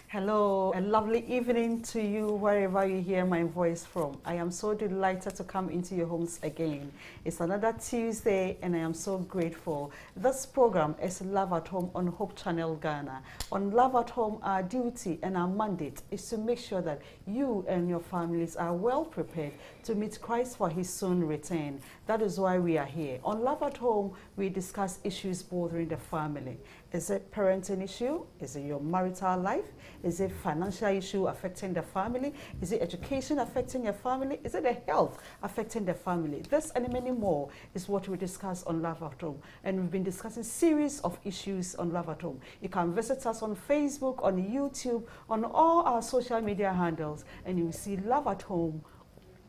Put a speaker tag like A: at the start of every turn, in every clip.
A: Hello, a lovely evening to you wherever you hear my voice from. I am so delighted to come into your homes again. It's another Tuesday and I am so grateful. This program is Love at Home on Hope Channel Ghana. On Love at Home, our duty and our mandate is to make sure that you and your families are well prepared to meet Christ for his soon return. That is why we are here. On Love at Home, we discuss issues bothering the family. Is it parenting issue? Is it your marital life? Is it financial issue affecting the family? Is it education affecting your family? Is it the health affecting the family? This and many more is what we discuss on Love at Home. And we've been discussing series of issues on Love at Home. You can visit us on Facebook, on YouTube, on all our social media handles, and you will see Love at Home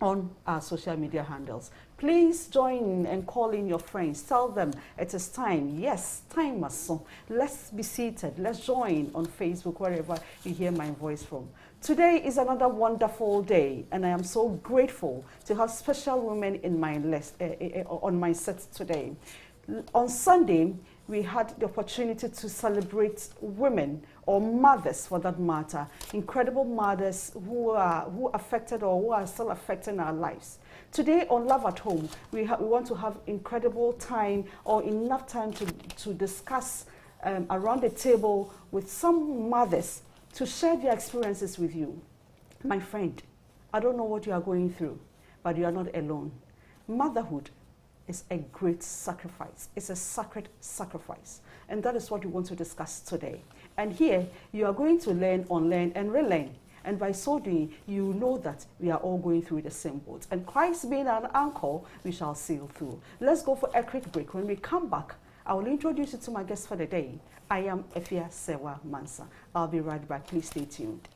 A: on our social media handles. Please join and call in your friends. Tell them it is time. Yes, time must so. Let's be seated. Let's join on Facebook, wherever you hear my voice from. Today is another wonderful day, and I am so grateful to have special women in my list, on my set today. On Sunday, we had the opportunity to celebrate women, or mothers for that matter, incredible mothers who affected or who are still affecting our lives. Today on Love at Home, we want to have incredible time or enough time to discuss around the table with some mothers to share their experiences with you. My friend, I don't know what you are going through, but you are not alone. Motherhood is a great sacrifice. It's a sacred sacrifice. And that is what we want to discuss today. And here, you are going to learn, unlearn, and relearn. And by so doing, you know that we are all going through the same boat. And Christ being an anchor, we shall sail through. Let's go for a quick break. When we come back, I will introduce you to my guest for the day. I am Efia Sewa Mansa. I'll be right back. Please stay tuned.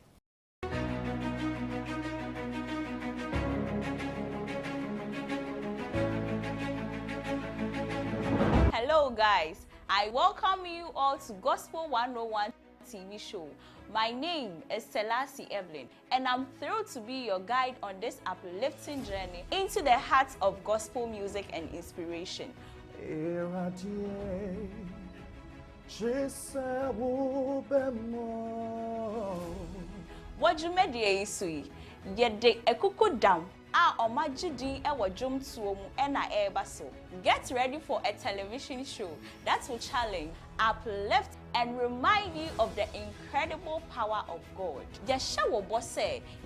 B: Hello guys, I welcome you all to Gospel 101 TV show. My name is Selassie Evelyn, and I'm thrilled to be your guide on this uplifting journey into the heart of gospel music and inspiration. What you made ye sui, yet de ekuku down. Get ready for a television show that will challenge, uplift, and remind you of the incredible power of God. Yesha will boss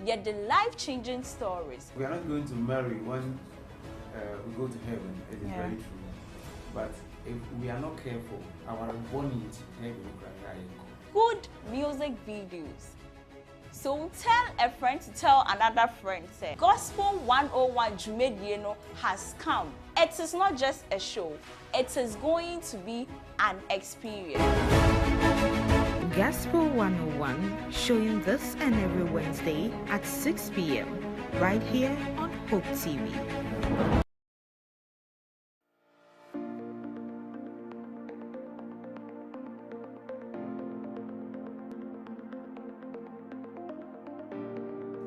B: yet the life-changing stories.
C: We are not going to marry when we go to heaven. It is very true. But if we are not careful, our bonnet heaven will cry.
B: Good music videos. So tell a friend to tell another friend, say, Gospel 101 Jumedieno has come. It is not just a show, it is going to be an experience.
D: Gospel 101, showing this and every Wednesday at 6 p.m. right here on Hope TV.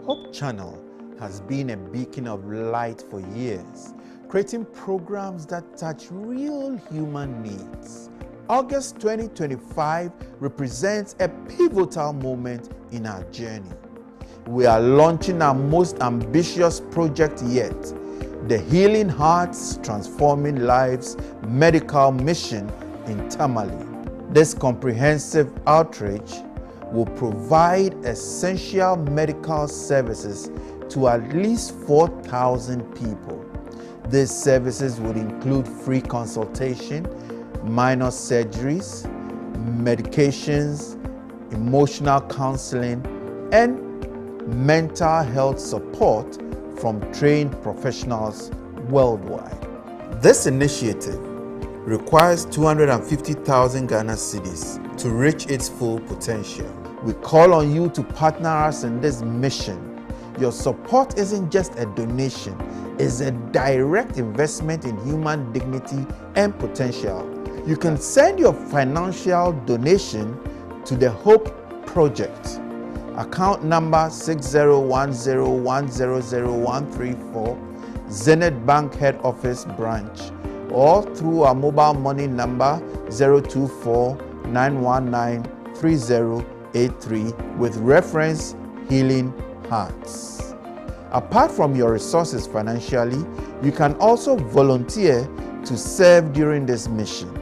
E: Hope Channel has been a beacon of light for years, creating programs that touch real human needs. August 2025 represents a pivotal moment in our journey. We are launching our most ambitious project yet, the Healing Hearts, Transforming Lives medical mission in Tamale. This comprehensive outreach will provide essential medical services to at least 4,000 people. These services would include free consultation, minor surgeries, medications, emotional counseling, and mental health support from trained professionals worldwide. This initiative requires 250,000 Ghana cedis to reach its full potential. We call on you to partner us in this mission. Your support isn't just a donation, it's a direct investment in human dignity and potential. You can send your financial donation to the Hope Project, account number 6010100134, Zenith Bank Head Office Branch, or through our mobile money number 024 919 30 0083 with reference Healing Hearts. Apart from your resources financially, you can also volunteer to serve during this mission.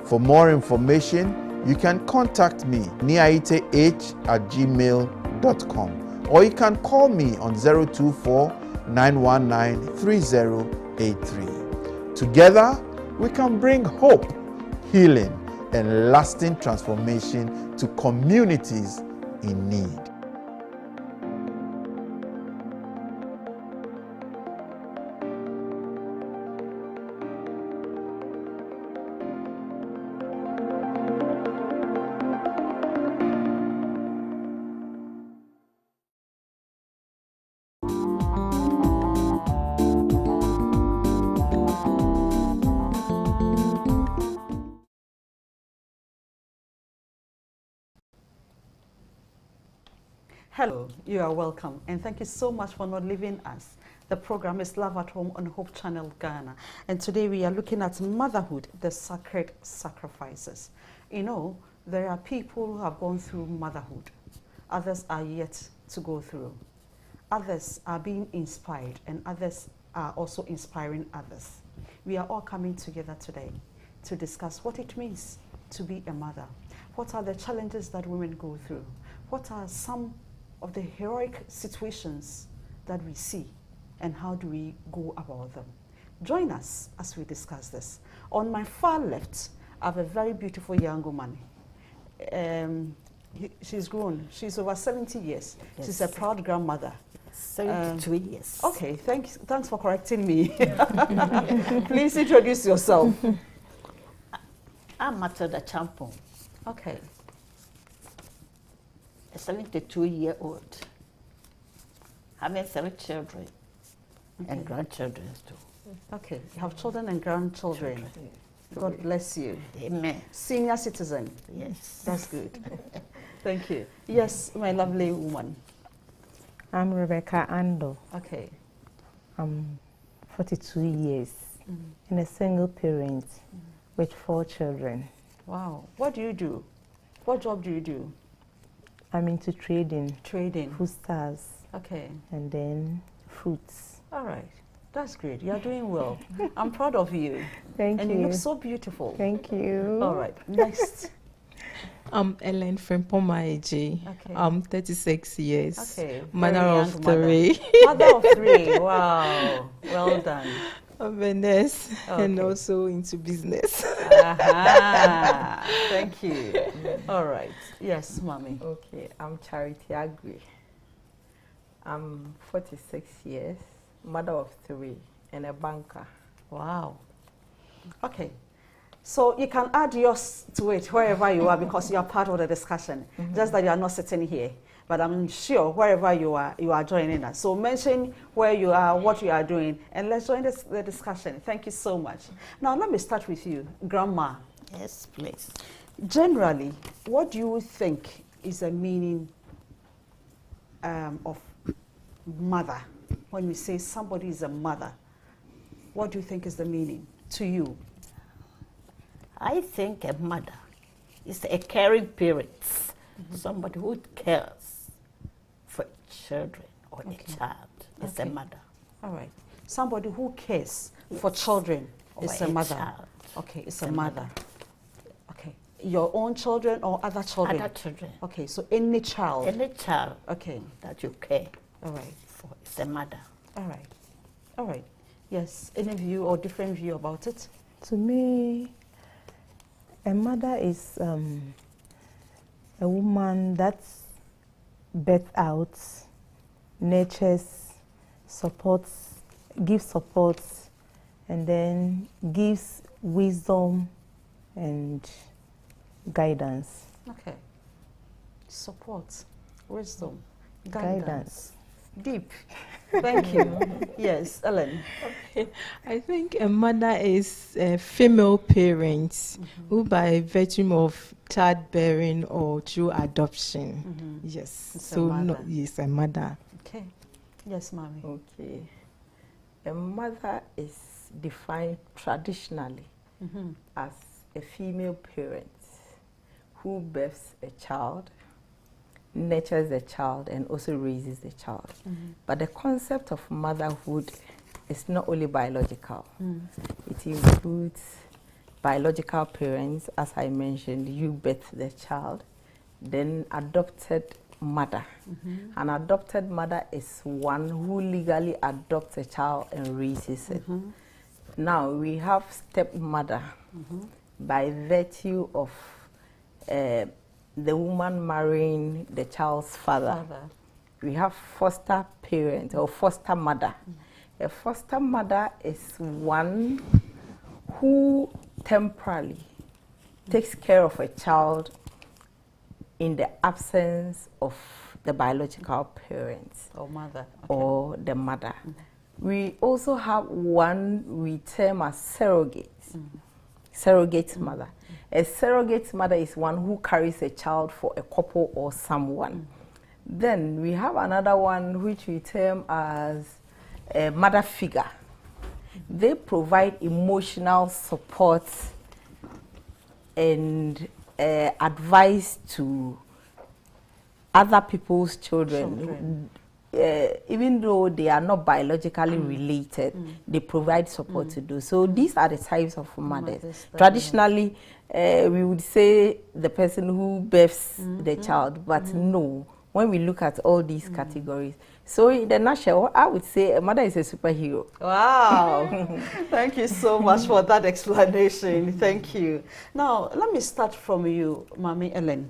E: For more information, you can contact me, niaiteh@gmail.com, or you can call me on 024-919-3083. Together, we can bring hope, healing, and lasting transformation to communities in need.
A: Hello, you are welcome, and thank you so much for not leaving us. The program is Love at Home on Hope Channel Ghana, and today we are looking at motherhood, the sacred sacrifices. You know, there are people who have gone through motherhood. Others are yet to go through. Others are being inspired, and others are also inspiring others. We are all coming together today to discuss what it means to be a mother. What are the challenges that women go through? What are some of the heroic situations that we see, and how do we go about them? Join us as we discuss this. On my far left, I have a very beautiful young woman. She's grown. She's over 70 years. Yes. She's a proud grandmother.
F: 72 years.
A: Okay, thanks for correcting me. Please introduce yourself.
F: I'm Matilda Champon.
A: Okay.
F: A 72-year-old, having 7 children and grandchildren too.
A: Okay, you have children and grandchildren. God bless you.
F: Amen.
A: Senior citizen.
F: Yes.
A: That's good. Thank you. Yes, my lovely woman.
G: I'm Rebecca Ando.
A: Okay.
G: I'm 42 years and a single parent with 4 children.
A: Wow. What do you do? What job do you do?
G: I'm into trading.
A: Trading.
G: Food stars.
A: Okay.
G: And then fruits.
A: All right. That's great. You're doing well. I'm proud of you.
G: Thank you.
A: And you look so beautiful.
G: Thank you.
A: All right. Next.
H: I'm Ellen Frimpoma-Eji.
A: Okay.
H: I'm 36 years.
A: Okay.
H: Mother of 3.
A: Mother of 3. Wow. Well done.
H: I'm a nurse and
A: Okay.
H: also into business.
A: Aha. Thank you. All right. Yes, mommy.
I: Okay, I'm Charity Agri. I'm 46 years, mother of 3, and a banker.
A: Wow. Okay. So you can add yours to it wherever you are because you are part of the discussion. Just that you are not sitting here. But I'm sure wherever you are joining us. So mention where you are, what you are doing, and let's join the discussion. Thank you so much. Now let me start with you, Grandma.
F: Yes, please.
A: Generally, what do you think is the meaning of mother? When we say somebody is a mother, what do you think is the meaning to you?
F: I think a mother is a caring parent, somebody who cares for children or a child is a mother.
A: All right. Somebody who cares for children is a mother.
F: Child.
A: Okay, it's a mother. Okay. Your own children or other children?
F: Other children.
A: Okay, so any child.
F: Any child
A: Okay.
F: that you care
A: All right.
F: for is a mother.
A: All right. All right. Yes. Any view or different view about it?
G: To me, a mother is a woman that's birth out, nurtures, supports, gives support, and then gives wisdom and guidance.
A: Okay. Support, wisdom,
G: Guidance.
A: Deep. Thank you. Yes, Ellen.
H: I think a mother is a female parent who by virtue of childbearing or through adoption. Yes.
A: It's a
H: so
A: mother.
H: no, yes, a mother.
A: Okay. Yes, mommy.
I: Okay. A mother is defined traditionally as a female parent who births a child nurtures the child and also raises the child. But the concept of motherhood is not only biological. It includes biological parents, as I mentioned, you birth the child, then adopted mother. An adopted mother is one who legally adopts a child and raises it. Now we have stepmother by virtue of the woman marrying the child's father. We have foster parent or foster mother. A foster mother is one who temporarily takes care of a child in the absence of the biological parents
A: or mother
I: or the mother. We also have one we term as surrogates. Surrogate mother. A surrogate mother is one who carries a child for a couple or someone. Then we have another one which we term as a mother figure. They provide emotional support and advice to other people's children. Even though they are not biologically related, they provide support to do. So these are the types of mothers. Traditionally, we would say the person who births the child, but no, when we look at all these categories. So in the nutshell, I would say a mother is a superhero.
A: Wow. Thank you so much for that explanation. Thank you. Now, let me start from you, Mami Ellen.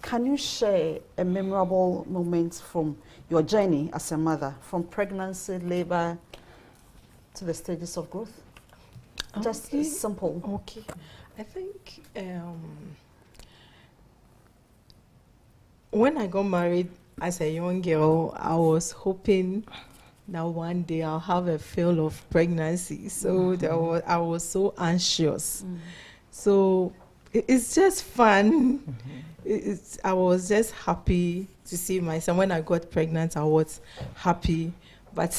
A: Can you share a memorable moment from your journey as a mother, from pregnancy, labor, to the stages of growth? Okay. Just simple.
H: Okay. I think when I got married as a young girl, I was hoping that one day I'll have a feel of pregnancy. So I was so anxious. So it's just fun. I was just happy to see my son. When I got pregnant, I was happy. But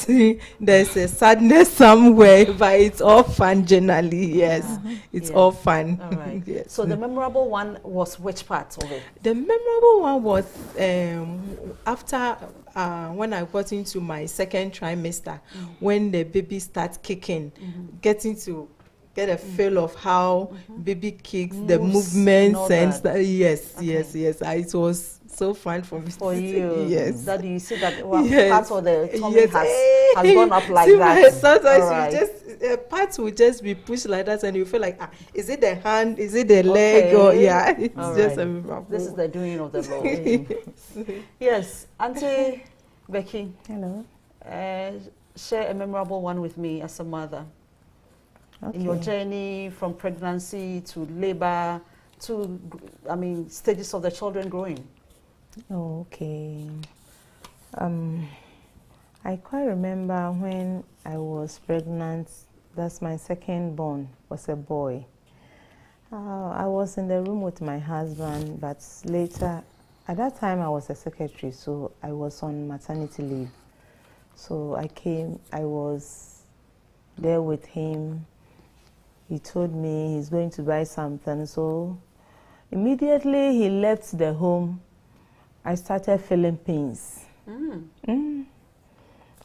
H: there's a sadness somewhere, but it's all fun generally, yes. It's all fun.
A: All right.
H: Yes.
A: So the memorable one was which part of it?
H: The memorable one was after when I got into my second trimester, when the baby starts kicking, getting to get a feel of how baby kicks, the movements and yes. It was so fun for me.
A: For you,
H: yes.
A: That you see that part of the tummy has gone up like
H: see
A: that.
H: Sometimes you just parts will just be pushed like that, and you feel like, is it the hand? Is it the leg? Or it's just a memorable.
A: This is the doing of the Lord. Yes, Auntie Becky.
G: Hello.
A: Share a memorable one with me as a mother. Okay. In your journey from pregnancy to labor to, stages of the children growing.
G: Okay. I quite remember when I was pregnant, that's my second born, was a boy. I was in the room with my husband, but later, at that time I was a secretary, so I was on maternity leave. So I was there with him. He told me he's going to buy something, so immediately he left the home. I started feeling pains. And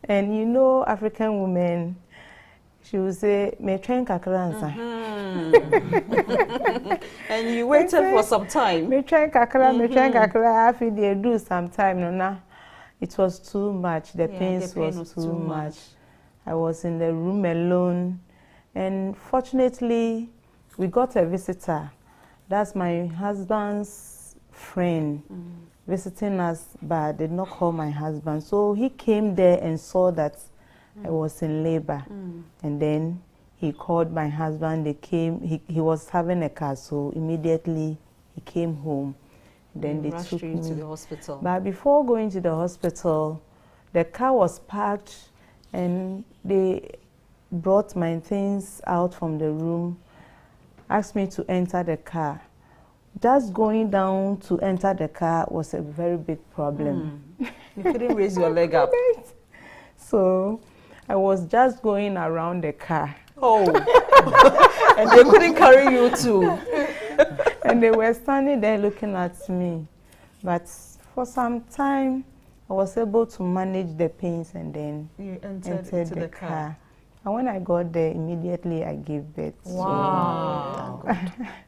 G: you know, African women, she would say, "Me train kakra ansa."
A: And you waited for some time.
G: Me train kakra. After they do some time, no, it was too much. The pain was too much. I was in the room alone. And fortunately, we got a visitor. That's my husband's friend visiting us, but did not call my husband. So he came there and saw that I was in labor. And then he called my husband. They came. He was having a car, so immediately he came home. Then they took me
A: to the hospital.
G: But before going to the hospital, the car was parked, and they brought my things out from the room, asked me to enter the car. Just going down to enter the car was a very big problem.
A: You couldn't raise your leg up.
G: So I was just going around the car.
A: Oh, and they couldn't carry you too.
G: And they were standing there looking at me. But for some time, I was able to manage the pains and then
A: you
G: entered the car.
A: car.
G: And when I got there, immediately I gave birth.
A: Wow.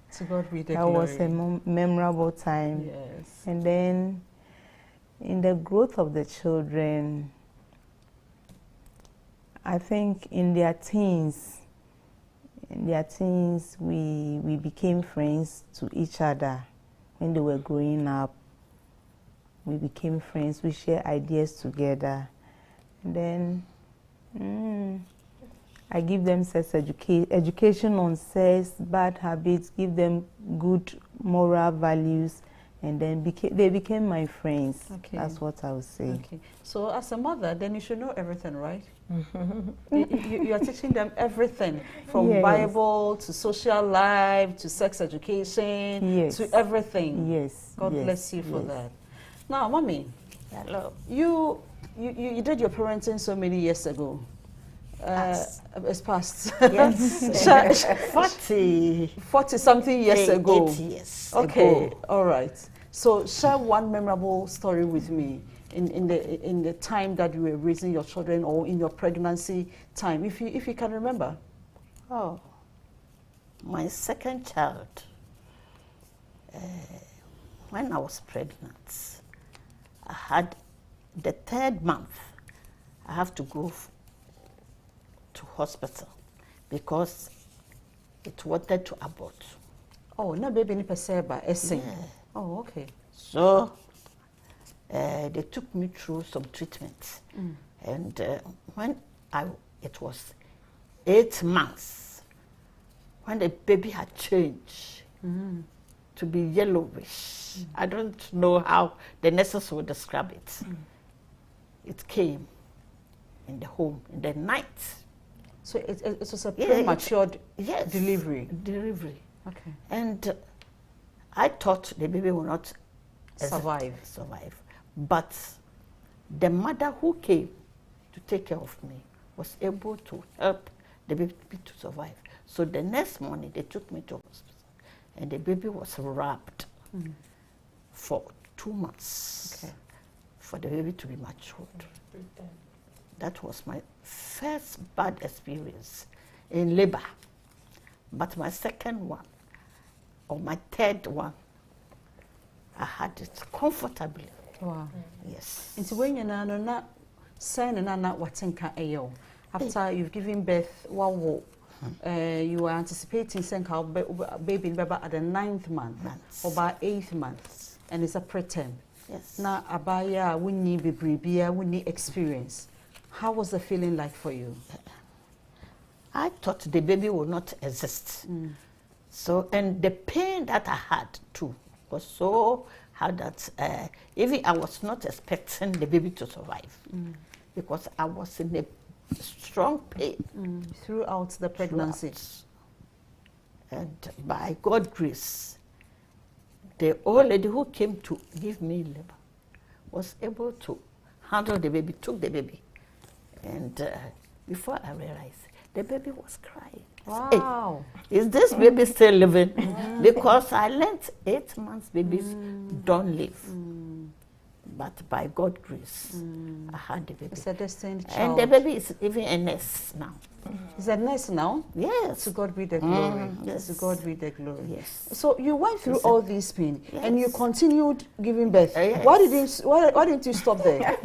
G: So,
A: to God be the
G: that
A: glory.
G: was a memorable time.
A: Yes.
G: And then in the growth of the children, I think in their teens, we became friends to each other. When they were growing up, we became friends. We shared ideas together. And then I give them sex education on sex, bad habits, give them good moral values, and then they became my friends.
A: Okay.
G: That's what I would say.
A: Okay. So as a mother, then you should know everything, right? you are teaching them everything, from
G: Yes.
A: Bible to social life to sex education,
G: Yes.
A: to everything.
G: Yes.
A: God
G: yes,
A: bless you for
G: yes.
A: that. Now, Mommy,
F: Hello.
A: you did your parenting so many years ago. It's past.
F: Yes.
A: 40 something years ago.
F: 8 years
A: Okay,
F: ago.
A: all right. So share one memorable story with me in the time that you were raising your children or in your pregnancy time, if you can remember.
F: Oh, my second child, when I was pregnant, I had the 3rd month, I have to go to hospital because it wanted to abort.
A: Oh, no baby ni peseba essing.
F: Yeah.
A: Oh, okay.
F: So they took me through some treatments. And when it was 8 months, when the baby had changed to be yellowish, I don't know how the nurses would describe it. It came in the home in the night.
A: So it was a premature
F: Yes,
A: delivery.
F: Delivery.
A: Okay.
F: And I thought the baby would not
A: Survive.
F: But the mother who came to take care of me was able to help the baby to survive. So the next morning they took me to hospital and the baby was wrapped for 2 months for the baby to be matured. That was my first bad experience in labor. But my second one, or my 3rd one, I had it comfortably.
A: Wow.
F: Yes.
A: Into when you na sign na watenka ayo. After you've given birth, you are anticipating saying how baby at the 9th month or by 8th month, and it's a preterm.
F: Yes.
A: Now abaya we need be we need experience. How was the feeling like for you?
F: I thought the baby would not exist. So, and the pain that I had too was so hard that even I was not expecting the baby to survive because I was in a strong pain
A: throughout the pregnancy.
F: And by God's grace, the old lady who came to give me labor was able to handle the baby, took the baby. And before I realized, the baby was crying.
A: Wow.
F: Hey, is this baby still living? Because I learned 8 months babies don't live. But by God's grace, I had the baby.
A: It's a destined child.
F: And the baby is even a nurse now.
A: Is a nurse now?
F: Yes.
A: To God be the glory.
F: Yes.
A: To God be the glory.
F: Yes.
A: So you went through all these pain,
F: Yes.
A: and you continued giving birth.
F: Yes.
A: Why didn't you stop there?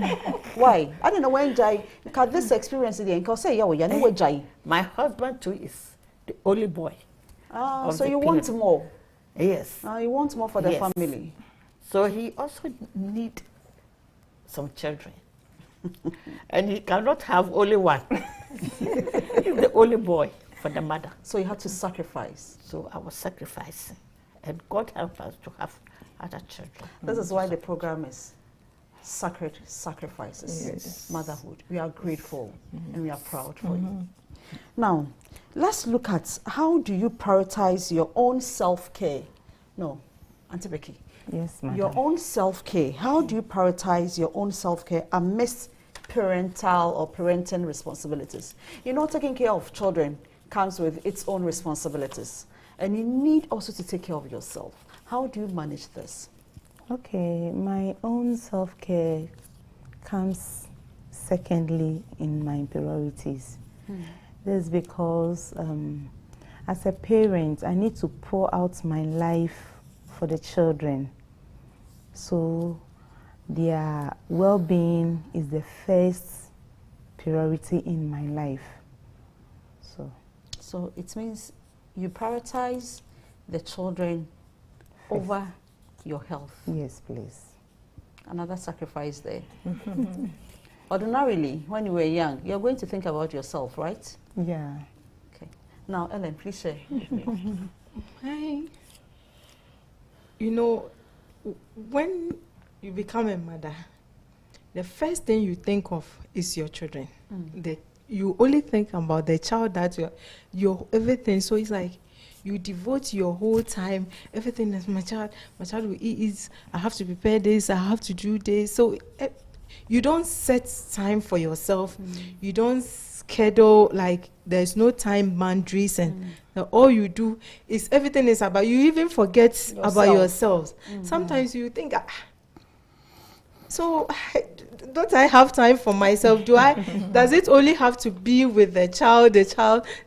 A: Why? I don't know when Jai had this experience again. Because say yeah, Jai.
F: My husband too is the only boy.
A: So you want more?
F: Yes.
A: You want more for the
F: Yes.
A: family.
F: So he also need some children. And he cannot have only one. He's the only boy for the mother.
A: So you had to sacrifice.
F: So I was sacrificing. And God helped us to have other children.
A: This is why the program is Sacred Sacrifices.
F: Yes.
A: Motherhood. We are grateful and we are proud for you. Now, let's look at how do you prioritize your own self-care? No, Auntie Becky.
G: Yes, madam.
A: Your own self-care. How do you prioritize your own self-care amidst parental or parenting responsibilities? You know, taking care of children comes with its own responsibilities. And you need also to take care of yourself. How do you manage this?
G: Okay, my own self-care comes secondly in my priorities. This is because as a parent, I need to pour out my life for the children. So their well-being is the first priority in my life.
A: So it means you prioritize the children over your health.
G: Yes, please.
A: Another sacrifice there. Ordinarily, when you were young, you're going to think about yourself, right?
G: Yeah.
A: Okay. Now, Ellen, please share with me.
H: Hi. You know, when you become a mother, the first thing you think of is your children. You only think about the child that your everything. So it's like you devote your whole time. Everything is my child will eat. I have to prepare this. I have to do this. So you don't set time for yourself. You don't schedule, like there's no time boundaries, and all you do is everything is about you. Even forget about yourselves. Sometimes you think, so don't I have time for myself? Does it only have to be with the child? The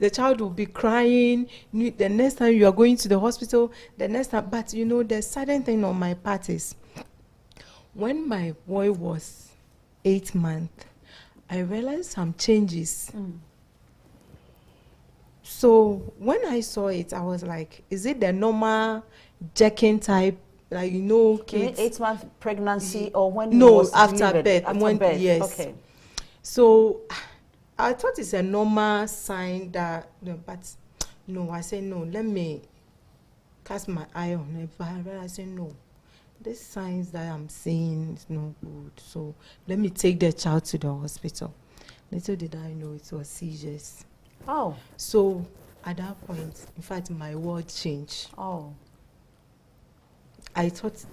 H: child will be crying. The next time you are going to the hospital, the next time. But you know, the sudden thing on my part is, when my boy was 8 months, I realized some changes. So when I saw it, I was like, is it the normal jerking type? Like, you know, kids.
A: 8-month pregnancy, or when
H: no,
A: was
H: after
A: delivered?
H: birth.
A: After birth.
H: Yes.
A: Okay.
H: So I thought it's a normal sign that, but no, I said no. Let me cast my eye on it. But I said no. These signs that I'm seeing is no good. So let me take the child to the hospital. Little did I know it was seizures.
A: Oh.
H: So at that point, in fact, my world changed.
A: Oh.
H: I thought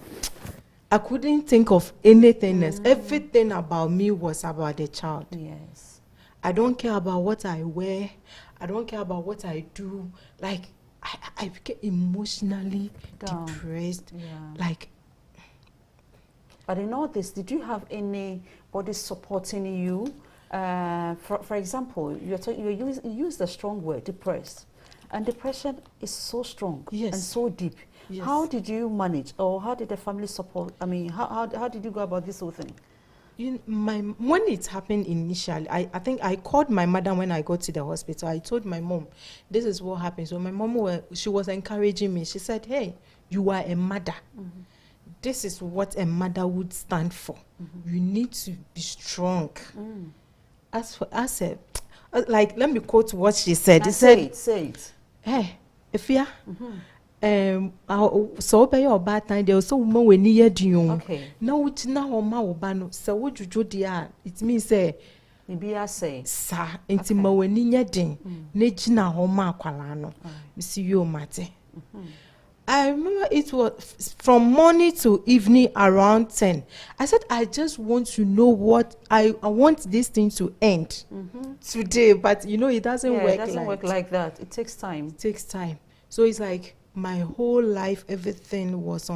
H: I couldn't think of anything else. Everything about me was about the child.
A: Yes.
H: I don't care about what I wear. I don't care about what I do. Like, I became emotionally depressed.
A: Yeah.
H: Like,
A: but in all this, did you have anybody supporting you? For example, you use the strong word, depressed. And depression is so strong and so deep.
H: Yes.
A: How did you manage, or how did the family support? I mean, how did you go about this whole thing?
H: When it happened initially, I think I called my mother when I got to the hospital. I told my mom, this is what happened. So my mom, she was encouraging me. She said, hey, you are a mother. This is what a mother would stand for. You need to be strong. Like, let me quote what she said.
A: Say it.
H: Hey, if you so be your bad time there so woman we need you.
A: Okay.
H: Now which na ho ma wo ba no so wo dwodwo dia it means say
A: Bibia say
H: sa enti ma wani nya din na gina ho ma akwala no. Misi yo mate. I remember it was from morning to evening around 10. I said, I just want to know what I want this thing to end today. But you know, it doesn't work.
A: It doesn't work like that. It takes time.
H: It takes time. So it's like my whole life, everything was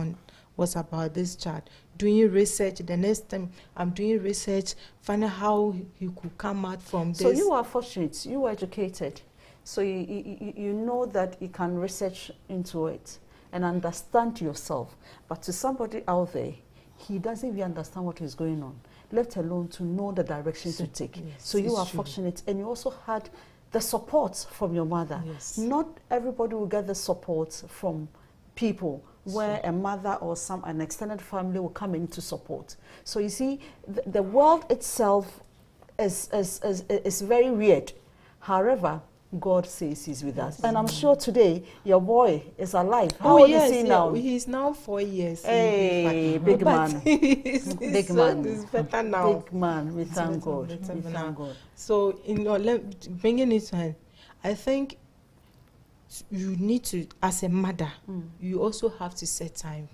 H: about this child. Doing research. The next time I'm doing research, finding how he could come out from this.
A: So you are fortunate. You were educated. So you know that you can research into it and understand yourself. But to somebody out there, he doesn't even understand what is going on, let alone to know the direction to take. Yes, so you are fortunate, and you also had the support from your mother.
H: Yes.
A: Not everybody will get the support from people where a mother or an extended family will come in to support. So you see, the world itself is very weird. However, God says he's with us. And I'm sure today your boy is alive. How old is he now?
H: He's now 4 years.
A: Hey, big man. Big man.
H: He's better now.
A: Big man. We thank God. We thank God.
H: So, bringing it to, I think you need to, as a mother, you also have to set time.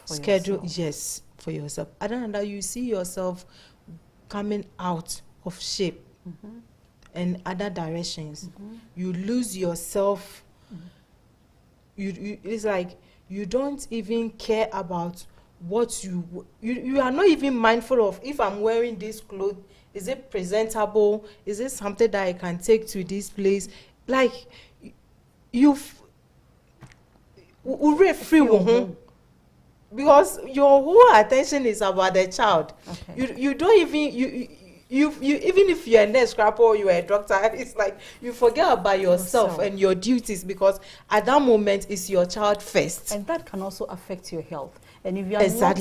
H: Schedule, yes, for yourself. Other than that, you see yourself coming out of shape. And other directions, you lose yourself. It's like you don't even care about what you are not even mindful of. If I'm wearing this clothes, is it presentable? Is it something that I can take to this place? Like you've free because your whole attention is about the child. Okay. You don't even you even if you're a nurse, scrapper, or you're a doctor, it's like you forget about yourself and your duties, because at that moment it's your child first.
A: And that can also affect your health. And if you are not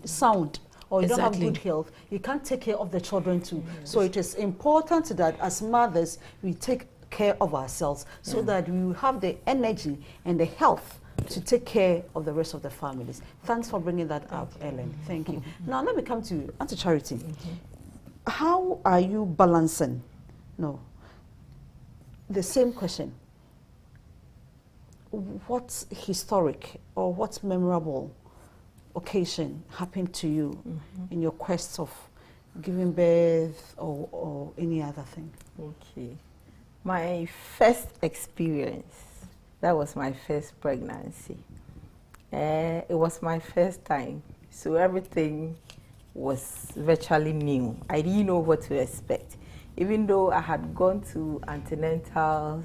A: sound or you don't have good health, you can't take care of the children too. So it is important that as mothers we take care of ourselves so that we will have the energy and the health to take care of the rest of the families. Thanks for bringing that up, Ellen. Thank you. Now let me come to Auntie Charity. How are you balancing? No. The same question. What historic or what memorable occasion happened to you in your quest of giving birth or any other thing?
I: Okay. My first experience, that was my first pregnancy. It was my first time, so everything was virtually new. I didn't know what to expect. Even though I had gone to antenatals,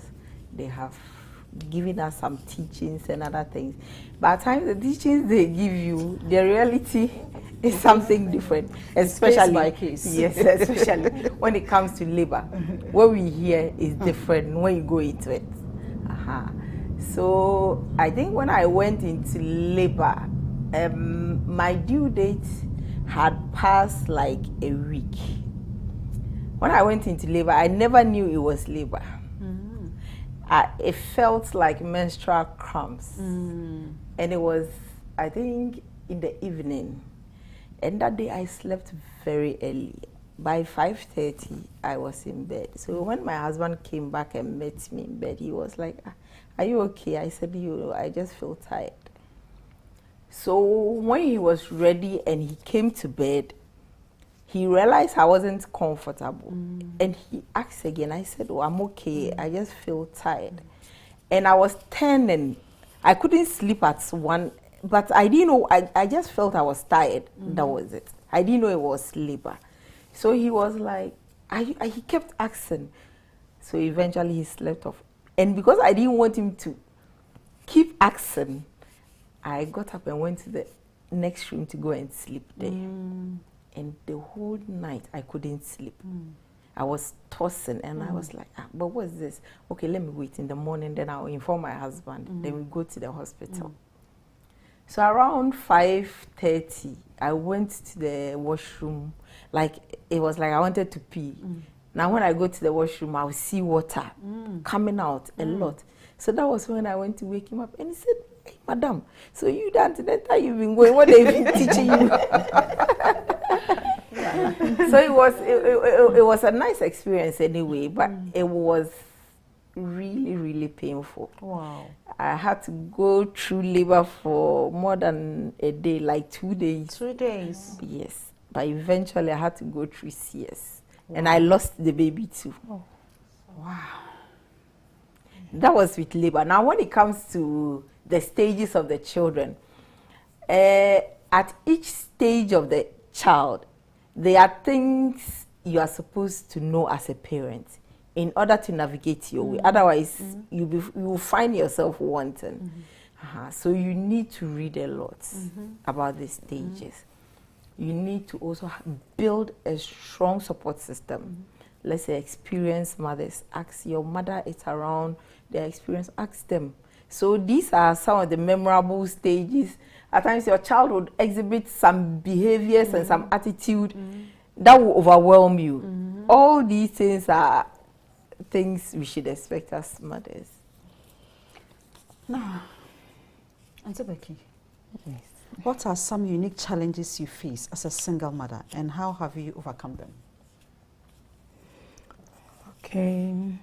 I: they have given us some teachings and other things. By the time the teachings they give you, the reality is something different, especially
A: case by case.
I: Yes, especially when it comes to labor. What we hear is different when you go into it. So I think when I went into labor, my due date had passed like a week. When I went into labor, I never knew it was labor. It felt like menstrual cramps. And it was, I think, in the evening. And that day I slept very early. By 5:30, I was in bed. So when my husband came back and met me in bed, he was like, "Are you okay?" I said, I just feel tired." So when he was ready and he came to bed, he realized I wasn't comfortable. And he asked again. I said, "Oh, I'm okay. I just feel tired." And I was turning. I couldn't sleep at 1, but I didn't know. I just felt I was tired. That was it. I didn't know it was labor. So he was like, he kept asking. So eventually he slept off. And because I didn't want him to keep asking, I got up and went to the next room to go and sleep there. And the whole night I couldn't sleep. I was tossing and I was like, but what's this? Okay, let me wait in the morning, then I'll inform my husband. Then we go to the hospital. So around 5:30, I went to the washroom. Like, it was like I wanted to pee. Now when I go to the washroom, I'll see water coming out a lot. So that was when I went to wake him up, and he said, "Hey, madam, so you done that time you've been going, what they've been teaching you?" So it was a nice experience anyway, but it was really, really painful.
A: Wow.
I: I had to go through labor for more than a day, like 2 days.
A: 2 days?
I: Yes. But eventually I had to go through CS. Wow. And I lost the baby too.
A: Oh. Wow.
I: That was with labor. Now when it comes to the stages of the children, at each stage of the child, there are things you are supposed to know as a parent in order to navigate your way. Otherwise, you will find yourself wanting. So you need to read a lot about the stages. You need to also build a strong support system. Let's say experienced mothers. Ask your mother is around, their experience, ask them. So these are some of the memorable stages. At times your child would exhibit some behaviors and some attitude that will overwhelm you. All these things are things we should expect as mothers.
A: Now, Auntie Becky, what are some unique challenges you face as a single mother, and how have you overcome them?
G: Okay,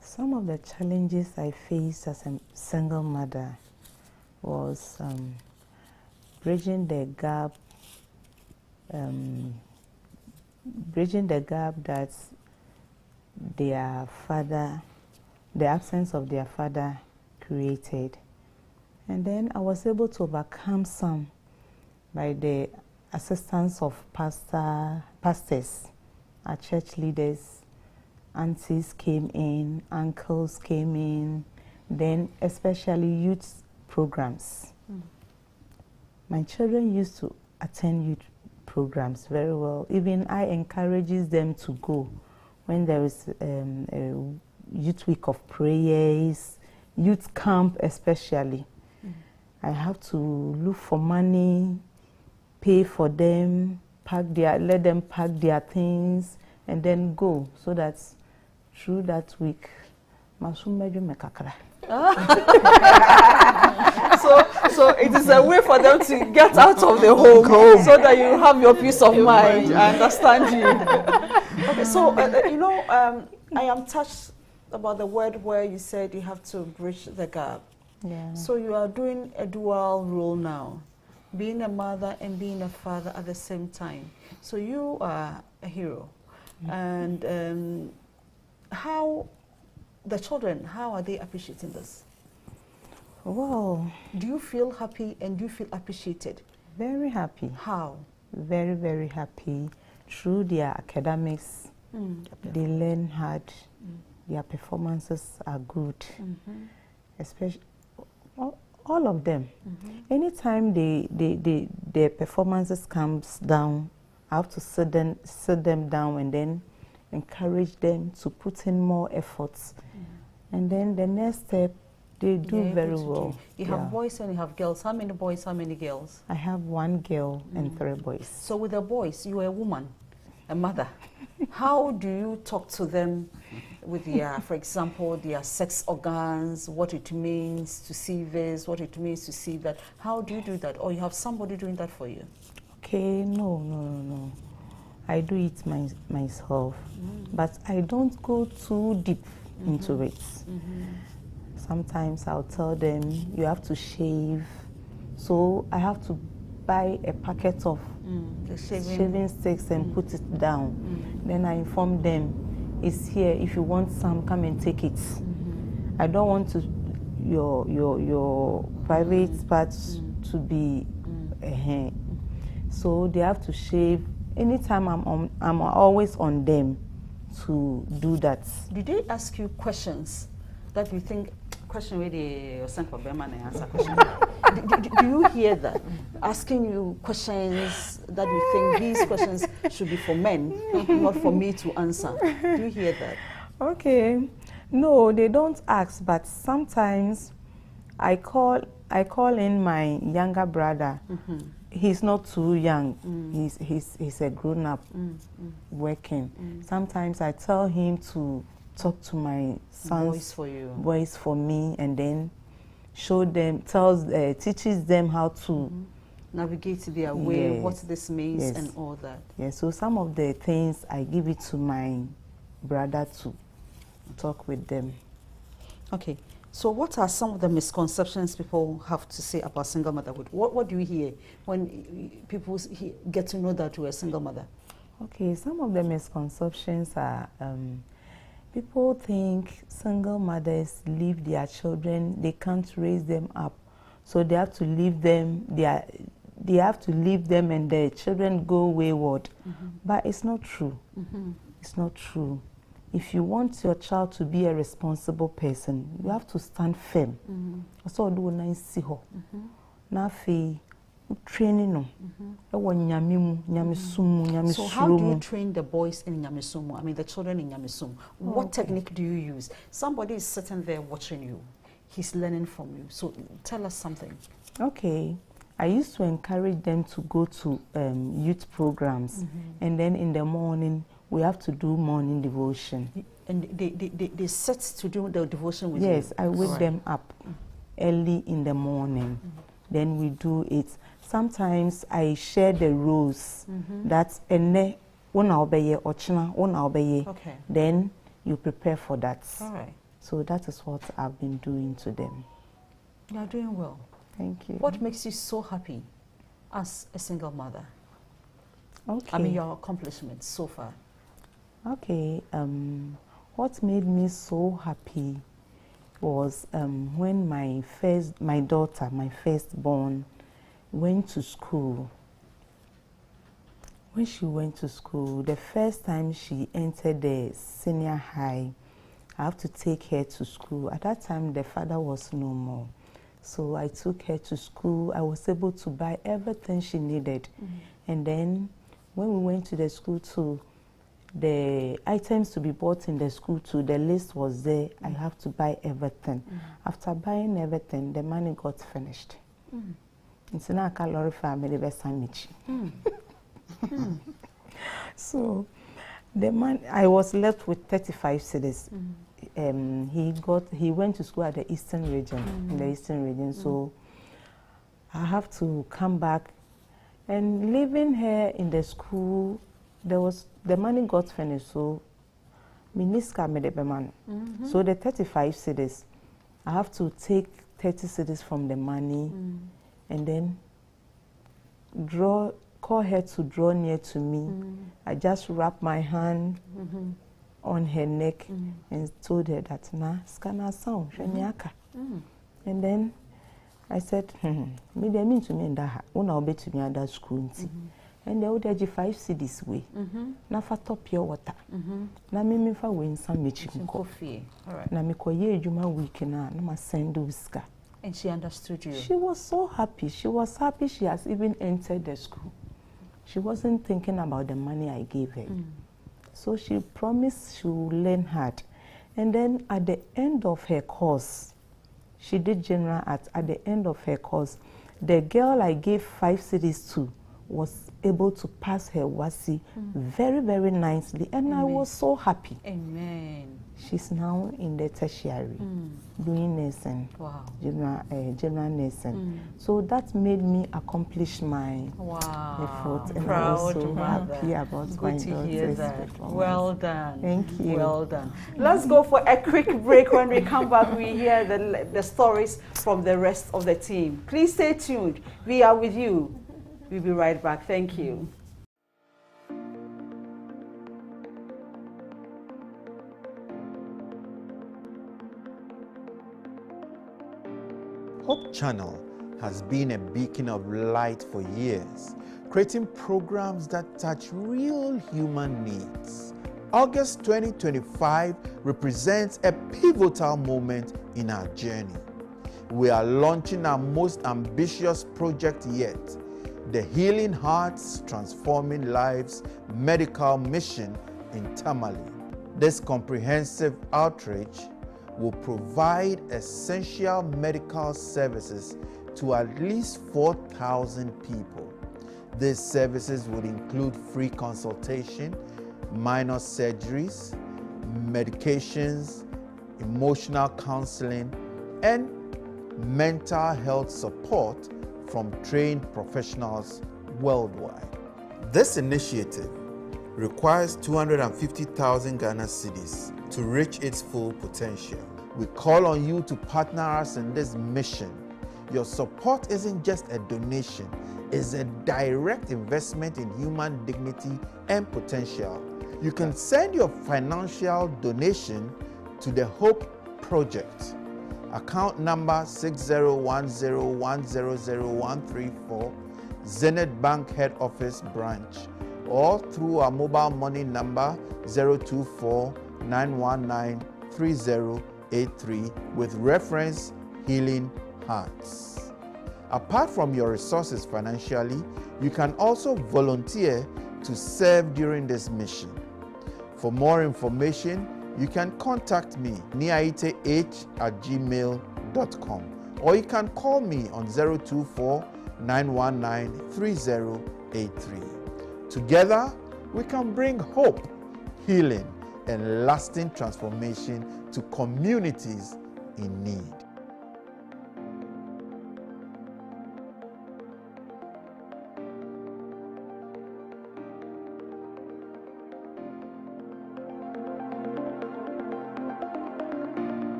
G: some of the challenges I faced as a single mother was bridging the gap that their father, the absence of their father created. And then I was able to overcome some by the assistance of pastors, our church leaders. Aunties came in, uncles came in, then especially youth programs. My children used to attend youth programs very well. Even I encourages them to go when there is a youth week of prayers, youth camp especially. I have to look for money, pay for them, let them pack their things, and then go, so that through that week,
A: So it is a way for them to get out of the home so that you have your peace of mind. I understand you. Okay, so I am touched about the word where you said you have to bridge the gap.
G: Yeah.
A: So you are doing a dual role now, being a mother and being a father at the same time. So you are a hero. And how the children, how are they appreciating this?
G: Well,
A: do you feel happy and do you feel appreciated?
G: Very happy.
A: How?
G: Very, very happy. Through their academics, they learn hard. Their performances are good. Especially all of them. Anytime their performances comes down, I have to sit them down and then encourage them to put in more efforts. And then the next step, they do very well.
A: You have boys and you have girls. How many boys, how many girls?
G: I have 1 girl and 3 boys.
A: So with the boys, you are a woman, a mother. How do you talk to them with their, for example, their sex organs, what it means to see this, what it means to see that? How do you do that? Or you have somebody doing that for you?
G: Okay, no. I do it myself. But I don't go too deep into it. Sometimes I'll tell them, you have to shave. So I have to buy a packet of shaving sticks and put it down. Then I inform them, it's here. If you want some, come and take it. I don't want to your private parts to be so they have to shave. Anytime I'm always on them to do that.
A: Did they ask you questions that you think question where they sent for Berman and answer question? do you hear that? Asking you questions that you think these questions should be for men, not for me to answer. Do you hear that?
G: Okay. No, they don't ask, but sometimes I call in my younger brother. He's not too young. He's a grown-up working. Sometimes I tell him to talk to my sons, boys for me, and then show them, teaches them how to
A: navigate their way, what this means, and all that.
G: Yeah, so some of the things I give it to my brother to talk with them.
A: Okay, so what are some of the misconceptions people have to say about single motherhood? What do you hear when people get to know that you're a single mother?
G: Okay, some of the misconceptions are people think single mothers leave their children, they can't raise them up, so they have to leave them. They have to leave them and their children go wayward. But it's not true. It's not true. If you want your child to be a responsible person, you have to stand firm. So do nice training. So
A: how do you train the boys in Nyamisumu? I mean the children in Nyamisumu. What technique do you use? Somebody is sitting there watching you. He's learning from you. So tell us something.
G: Okay. I used to encourage them to go to youth programs, and then in the morning we have to do morning devotion.
A: And they set to do the devotion with you?
G: Yes, I wake them up early in the morning. Then we do it. Sometimes I share the rules. That's ene one obey ochina one obey.
A: Okay.
G: Then you prepare for that.
A: All right.
G: So that is what I've been doing to them.
A: You are doing well.
G: Thank you.
A: What makes you so happy as a single mother?
G: Okay.
A: I mean your accomplishments so far.
G: Okay. What made me so happy? was when my daughter, my firstborn, went to school. When she went to school, the first time she entered the senior high, I have to take her to school. At that time, the father was no more. So I took her to school. I was able to buy everything she needed. And then when we went to the school too, the items to be bought in the school too, the list was there. I have to buy everything. After buying everything, the money got finished. It's not a lorry family sandwich. So the man, I was left with 35 cedis. He went to school at the Eastern region, in the Eastern region. So I have to come back, and leaving her in the school, the money got finished. So Miniska made the man. So the 35 cedis, I have to take 30 cedis from the money, and then call her to draw near to me. I just wrapped my hand on her neck and told her that na skana sound shanyaka. And then I said, me they mean to me in that una obey to me at that school. And they would have 5 cedis way. Na fa top pure water. Na me fa win some mechim coffee. Na me ko ye juma week na ma send uska.
A: And she understood you.
G: She was so happy. She was happy she has even entered the school. She wasn't thinking about the money I gave her. So she promised she would learn hard. And then at the end of her course, she did general arts. At the end of her course, the girl I gave 5 cedis to was able to pass her WASI very, very nicely. And I was so happy.
A: Amen.
G: She's now in the tertiary, doing nursing, general nursing. So that made me accomplish my effort, and I'm also happy about my daughter's performance.
A: Well done.
G: Thank you.
A: Well done. Let's go for a quick break. When we come back, we hear the stories from the rest of the team. Please stay tuned. We are with you. We'll be right back. Thank you.
E: Hope Channel has been a beacon of light for years, creating programs that touch real human needs. August 2025 represents a pivotal moment in our journey. We are launching our most ambitious project yet, the Healing Hearts, Transforming Lives medical mission in Tamale. This comprehensive outreach will provide essential medical services to at least 4,000 people. These services would include free consultation, minor surgeries, medications, emotional counseling, and mental health support from trained professionals worldwide. This initiative requires 250,000 Ghana cedis to reach its full potential. We call on you to partner us in this mission. Your support isn't just a donation, it's a direct investment in human dignity and potential. You can send your financial donation to the Hope Project, account number 6010100134, Zenith Bank Head Office Branch, or through our mobile money number 024-919-3083 with reference Healing Hearts. Apart from your resources financially, you can also volunteer to serve during this mission. For more information, you can contact me, niaiteh@gmail.com, or you can call me on 024-919-3083. Together, we can bring hope, healing, and lasting transformation to communities in need.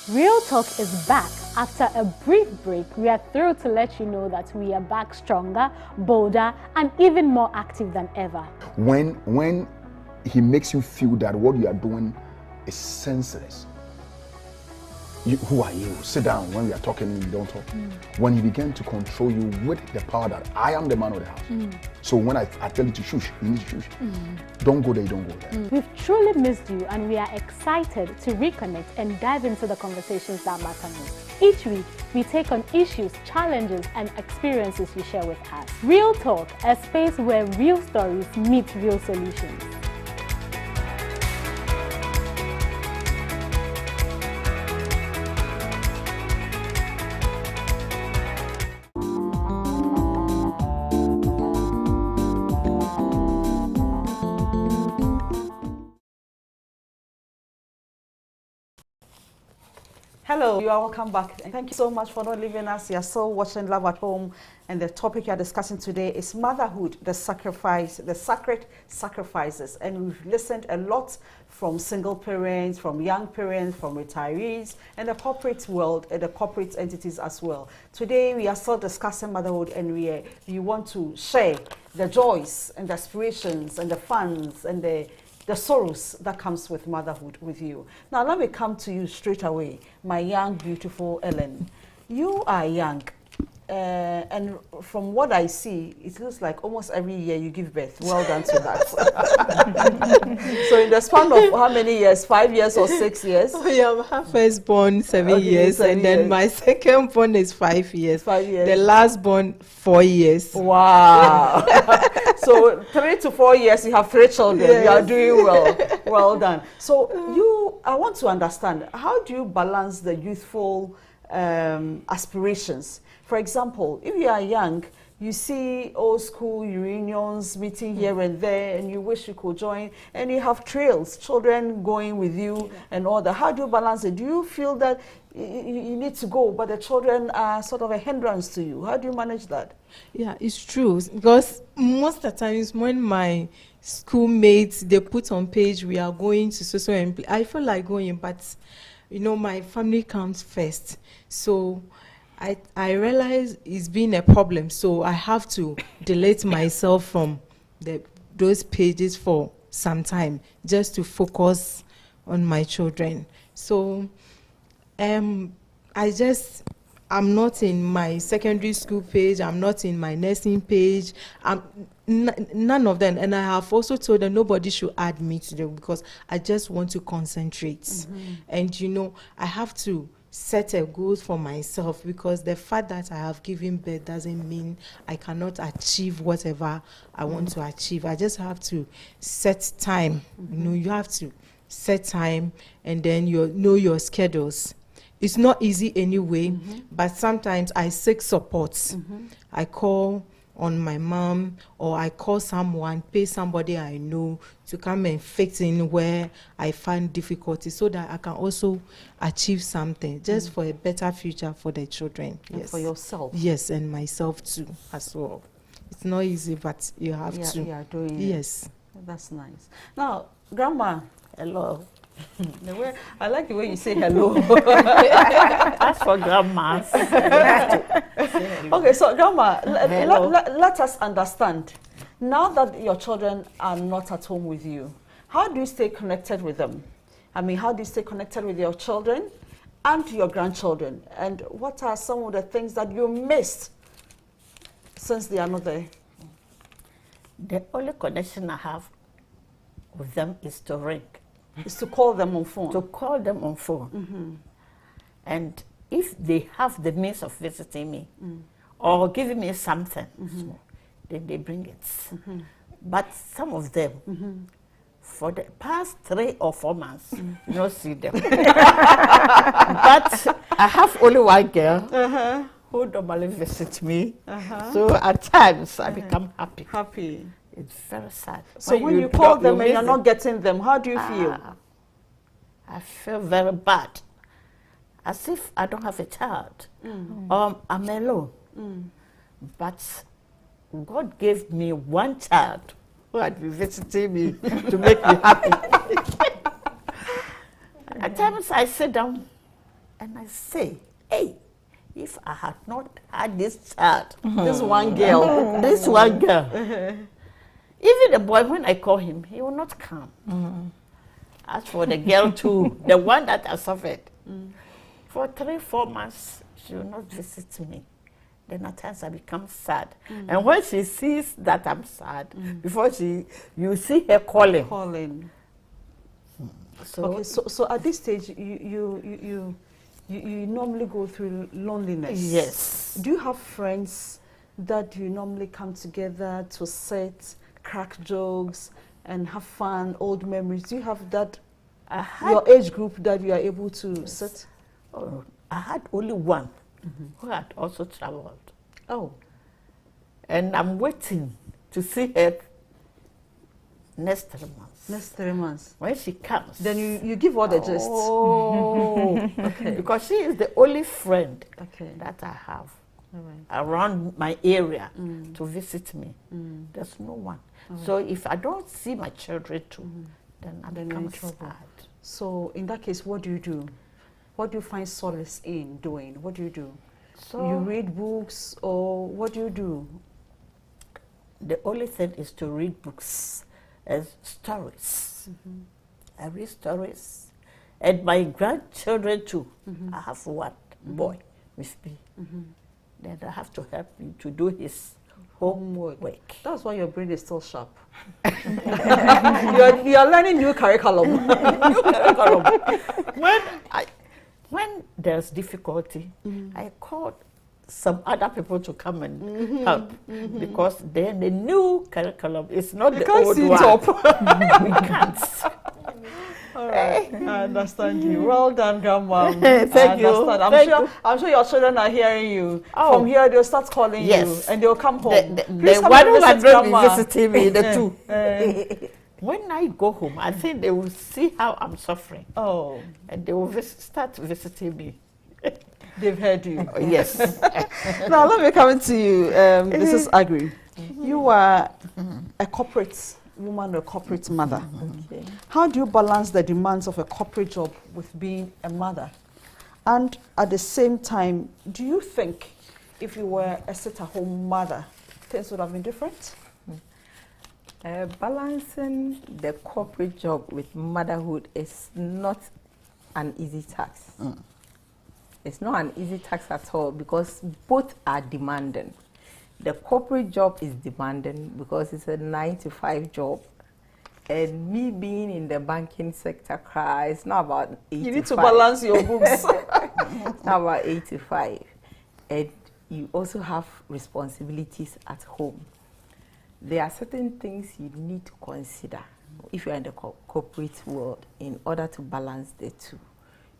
J: Real Talk is back. After a brief break, we are thrilled to let you know that we are back stronger, bolder, and even more active than ever.
K: When he makes you feel that what you are doing is senseless. Who are you? Sit down. When we are talking, you don't talk. When he began to control you with the power that I am the man of the house. So when I tell you to shush, you need to shush. Don't go there, you don't go there.
J: We've truly missed you, and we are excited to reconnect and dive into the conversations that matter most. Each week, we take on issues, challenges, and experiences you share with us. Real Talk, a space where real stories meet real solutions.
A: Hello, you are welcome back. And thank you so much for not leaving us. You are still watching Love at Home, and the topic you are discussing today is motherhood, the sacrifice, the sacred sacrifices. And we've listened a lot from single parents, from young parents, from retirees, and the corporate world, and the corporate entities as well. Today, we are still discussing motherhood, and we want to share the joys and the aspirations and the funds and the sorrows that comes with motherhood with you. Now, let me come to you straight away, my young, beautiful Ellen. You are young, and from what I see, it looks like almost every year you give birth. Well done to that. So in the span of how many years? 5 years or 6 years?
H: Oh, yeah, my first born 7 years, and then my second born is 5 years. 5 years. The last born 4 years.
A: Wow. So 3 to 4 years, you have 3 children. Yes. You are doing well. Well done. So I want to understand, how do you balance the youthful aspirations? For example, if you are young, you see old school reunions, meeting here and there, and you wish you could join, and you have trails, children going with you and all that. How do you balance it? Do you feel that you need to go, but the children are sort of a hindrance to you? How do you manage that?
H: Yeah, it's true, because most of the times when my schoolmates, they put on page, we are going to social and I feel like going, but you know, my family comes first. So I realize it's been a problem, so I have to delete myself from those pages for some time, just to focus on my children. So I'm not in my secondary school page, I'm not in my nursing page, none of them. And I have also told them nobody should add me to them, because I just want to concentrate. And you know, I have to set a goal for myself, because the fact that I have given birth doesn't mean I cannot achieve whatever I want to achieve. I just have to set time. You know, you have to set time, and then you know your schedules. It's not easy anyway, but sometimes I seek support. I call on my mom, or I call someone, pay somebody I know to come and fit in where I find difficulty, so that I can also achieve something, just for a better future for the children.
A: And for yourself.
H: Yes, and myself too as well. It's not easy, but you have to.
A: You are doing
H: yes.
A: It. That's nice. Now, Grandma,
F: hello.
A: I like the way you say hello.
F: As for grandmas.
A: Okay, so Grandma, let us understand. Now that your children are not at home with you, how do you stay connected with them? I mean, how do you stay connected with your children and your grandchildren? And what are some of the things that you missed since they are not there?
F: The only connection I have with them is to ring.
A: Is to call them on phone.
F: To call them on phone. And if they have the means of visiting me or giving me something, then they bring it. But some of them, for the past 3 or 4 months, you don't see them. But I have only one girl who normally visits me. So at times I become happy. It's very sad.
A: So when you call them and you're not getting them, how do you feel?
F: I feel very bad. As if I don't have a child. I'm alone. But God gave me one child who had been visiting me to make me happy. At times I sit down and I say, hey, if I had not had this child,
A: this one girl,
F: Even the boy, when I call him, he will not come. As for the girl too, the one that I suffered, for 3-4 months, she will not visit me. Then at times I become sad. And when she sees that I'm sad, before you see her calling. So,
A: okay, so at this stage, you normally go through loneliness.
F: Yes.
A: Do you have friends that you normally come together to sit, crack jokes, and have fun, old memories? Do you have that, your age group that you are able to sit?
F: Oh, I had only one who had also traveled.
A: Oh.
F: And I'm waiting to see her next 3 months.
A: Next 3 months.
F: When she comes.
A: Then you give all the gist.
F: Oh, okay. Because she is the only friend that I have around my area to visit me. There's no one. So if I don't see my children too, then I become sad.
A: So in that case, what do you do? What do you find solace in doing? What do you do?
F: So
A: you read books, or what do you do?
F: The only thing is to read books and stories. I read stories. And my grandchildren too. I have one boy with me. Then I have to help him to do his homework.
A: That's why your brain is still sharp. you're learning new curriculum.
F: When there's difficulty, I called some other people to come and help, because then the new curriculum is not the old one. We can't.
A: All right, I understand you. Well done, Grandma.
F: Thank you.
A: I'm sure your children are hearing you. From here, they'll start calling you, and they'll come home.
F: The one who has been visiting me, the two. When I go home, I think they will see how I'm suffering.
A: Oh.
F: And they will start visiting me.
A: They've heard you.
F: Yes.
A: Now, let me come to you, Mrs. Agri. You are a corporate woman, a corporate mother. How do you balance the demands of a corporate job with being a mother? And at the same time, do you think if you were a sit-at-home mother, things would have been different?
I: Balancing the corporate job with motherhood is not an easy task. It's not an easy task at all, because both are demanding. The corporate job is demanding because it's a 9-to-5 job. And me being in the banking sector, it's not about 8
A: You need to balance your books.
I: It's not about 8 to 5. And you also have responsibilities at home. There are certain things you need to consider if you're in the corporate world in order to balance the two.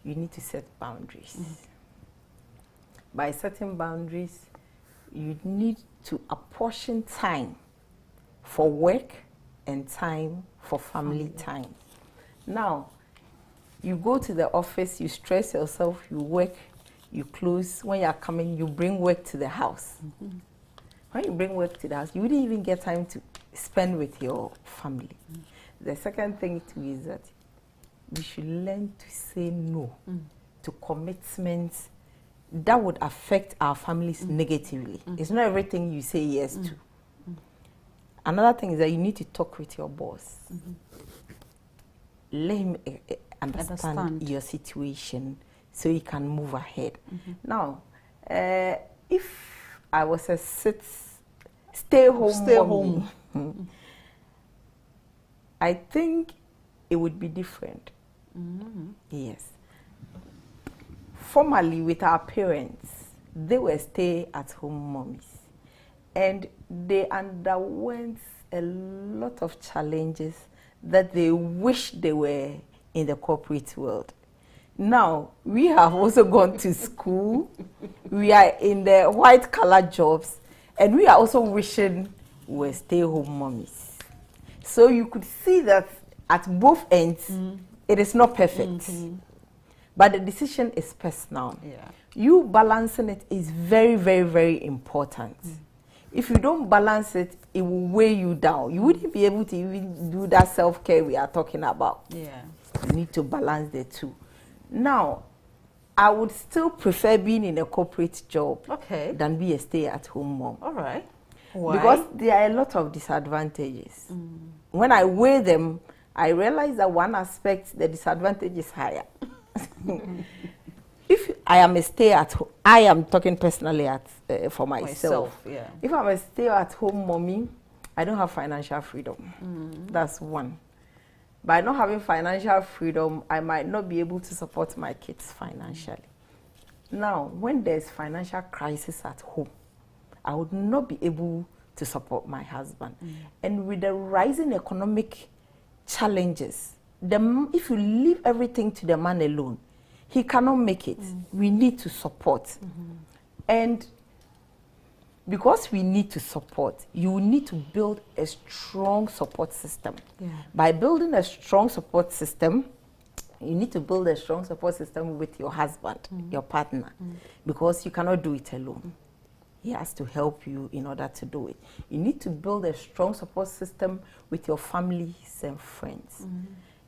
I: You need to set boundaries. By setting boundaries, you need to apportion time for work and time for family time. Now, you go to the office, you stress yourself, you work, you close. When you're coming, you bring work to the house. When you bring work to the house, you wouldn't even get time to spend with your family. The second thing too is that we should learn to say no to commitments that would affect our families negatively. It's not everything you say yes to. Another thing is that you need to talk with your boss. Let him understand your situation so you can move ahead. Now, if I was a stay-home mommy, I think it would be different. Yes. Formerly, with our parents, they were stay-at-home mommies. And they underwent a lot of challenges that they wish they were in the corporate world. Now, we have also gone to school. We are in the white-collar jobs. And we are also wishing we were stay-home mommies. So you could see that at both ends, it is not perfect. But the decision is personal. You balancing it is very, very, very important. If you don't balance it, it will weigh you down. You wouldn't be able to even do that self-care we are talking about. You need to balance the two. Now, I would still prefer being in a corporate job than be a stay-at-home mom.
A: All right. Why?
I: Because there are a lot of disadvantages. When I weigh them, I realize that one aspect, the disadvantage is higher. If I am a stay-at-home, I am talking personally for myself.
A: Yeah.
I: If I'm a stay-at-home mommy, I don't have financial freedom. That's one. By not having financial freedom, I might not be able to support my kids financially. Now, when there's financial crisis at home, I would not be able to support my husband. And with the rising economic challenges, if you leave everything to the man alone, he cannot make it. We need to support. And because we need to support, you need to build a strong support system. By building a strong support system, you need to build a strong support system with your husband, your partner, because you cannot do it alone. He has to help you in order to do it. You need to build a strong support system with your families and friends.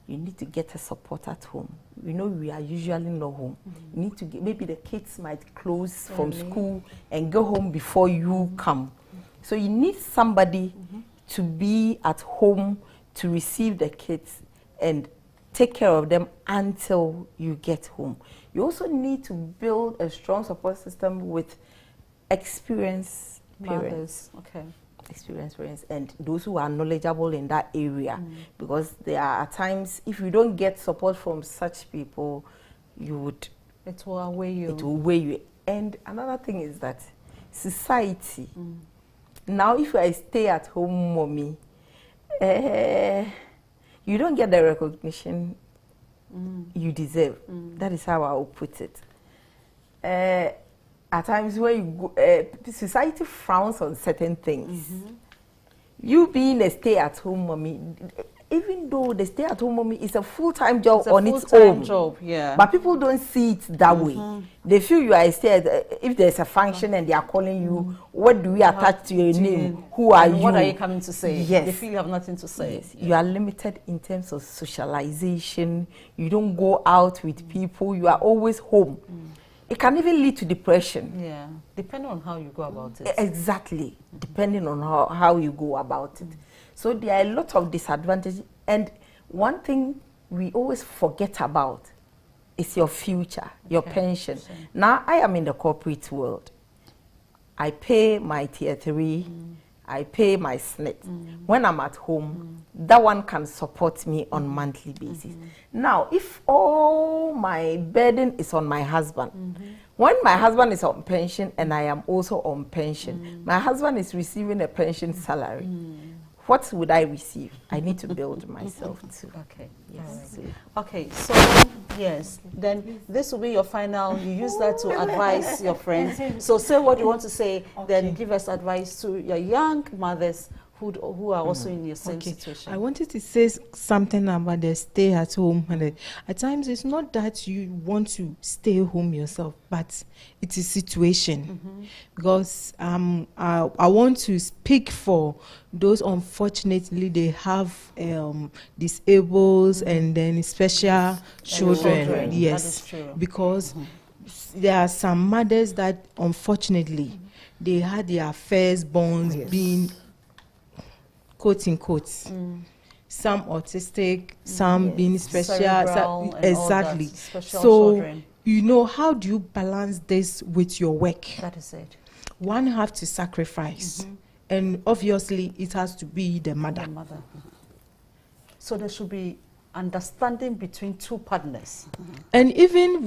I: You need to get a support at home. You know, we are usually not home. You need to get, maybe the kids might close from school and go home before you come. So you need somebody to be at home to receive the kids and take care of them until you get home. You also need to build a strong support system with experienced parents. Experienced parents and those who are knowledgeable in that area, because there are times if you don't get support from such people,
A: it will weigh you.
I: It will weigh you. And another thing is that society, now if you are a stay-at-home mommy, you don't get the recognition you deserve. That is how I will put it. At times when you go, society frowns on certain things. You being a stay-at-home mommy, even though the stay-at-home mommy is a full-time job on its own, but people don't see it that way. They feel you are a if there's a function and they are calling you, what do we attach to your name? Who are you?
A: What are you coming to say?
I: Yes.
A: They feel you have nothing to say.
I: Yes. You are limited in terms of socialization. You don't go out with people. You are always home. It can even lead to depression.
A: Yeah, depending on how you go about it.
I: Exactly, depending on how you go about it. So there are a lot of disadvantages. And one thing we always forget about is your future, your pension. Now, I am in the corporate world. I pay my tier 3, I pay my SNIT. When I'm at home, that one can support me on monthly basis. Now, if all my burden is on my husband, when my husband is on pension and I am also on pension, my husband is receiving a pension salary. What would I receive? I need to build myself too.
A: Okay.
I: Yes.
A: Okay, so yes, then this will be your final. You use that to advise your friends. So say what you want to say, then give us advice to your young mothers who are also in your same situation.
H: I wanted to say something about the stay at home. And at times it's not that you want to stay home yourself, but it's a situation. Because I want to speak for those, unfortunately, they have disabled and then special children. Yes,
A: that is true.
H: Because there are some mothers that, unfortunately, they had their firstborns being quote in quotes, some autistic, some being special, exactly. So children. You know, how do you balance this with your work?
A: That is it.
H: One have to sacrifice, and obviously it has to be the mother.
A: So there should be understanding between two partners.
H: And even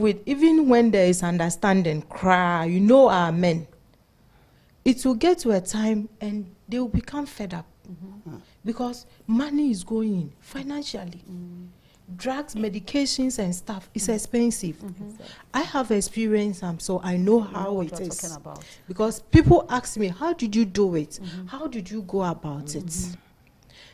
H: when there is understanding, you know, our men, it will get to a time and they will become fed up. Because money is going in financially. Drugs, medications and stuff is expensive. I have experience, so I know how it is. Because people ask me, how did you do it? How did you go about it?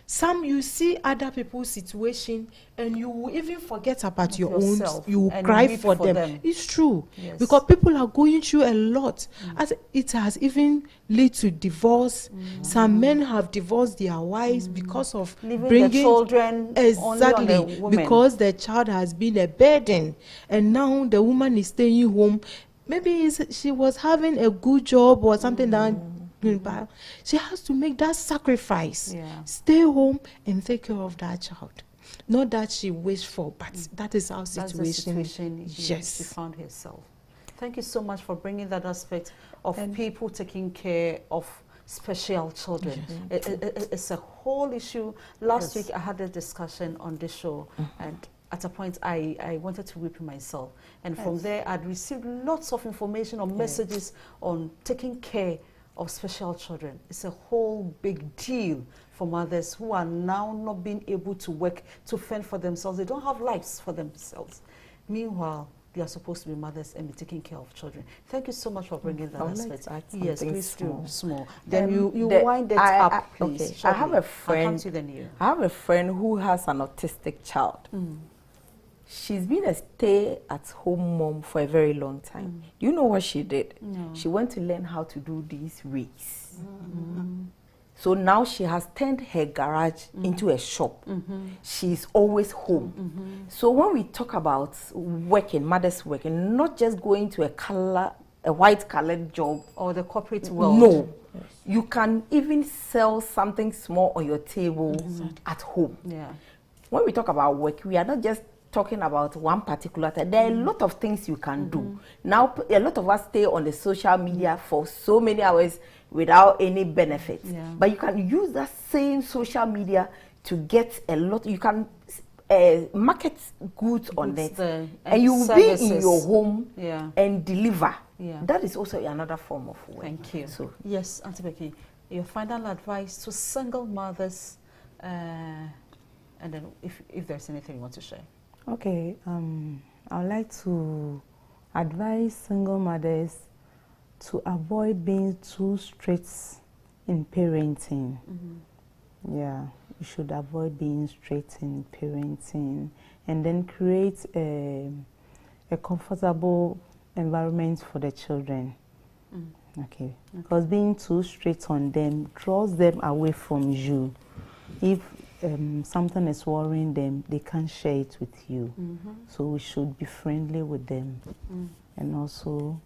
H: Some, you see other people's situation and you will even forget about your own. You will cry for them. It's true. Yes. Because people are going through a lot. As it has even led to divorce. Some men have divorced their wives because of bringing
A: the children
H: exactly
A: only on the
H: because the child has been a burden, and now the woman is staying home. Maybe she was having a good job or something that But she has to make that sacrifice, stay home and take care of that child. Not that she wished for, but that is our situation.
A: That's the situation she found herself. Thank you so much for bringing that aspect of people taking care of special children. It's a whole issue. Last week I had a discussion on this show, and at a point I wanted to weep myself. And from there I'd received lots of information or messages on taking care of special children. It's a whole big deal for mothers who are now not being able to work to fend for themselves. They don't have lives for themselves. Meanwhile, they are supposed to be mothers and be taking care of children. Thank you so much for bringing that aspect. Yes, please do. Small. Then you wind it up, please.
I: Okay. I have a friend.
A: I'll come to the new.
I: I have a friend who has an autistic child. She's been a stay-at-home mom for a very long time. You know what she did? No. She went to learn how to do these rigs. So now she has turned her garage into a shop. She's always home. So when we talk about working, mothers working, not just going to a white-colored job
A: or the corporate world.
I: No. Yes. You can even sell something small on your table at home.
A: Yeah.
I: When we talk about work, we are not just talking about one particular thing. There are a lot of things you can do. Now, a lot of us stay on the social media for so many hours without any benefits. But you can use that same social media to get a lot. You can market goods on it, and you will be in your home and deliver. That is also another form of work.
A: Thank you. So yes, Auntie Becky, your final advice to single mothers, and then if there's anything you want to share.
G: Okay, I would like to advise single mothers to avoid being too strict in parenting. Yeah, you should avoid being strict in parenting, and then create a comfortable environment for the children. Okay, because being too strict on them draws them away from you. If something is worrying them, they can't share it with you. So we should be friendly with them, and also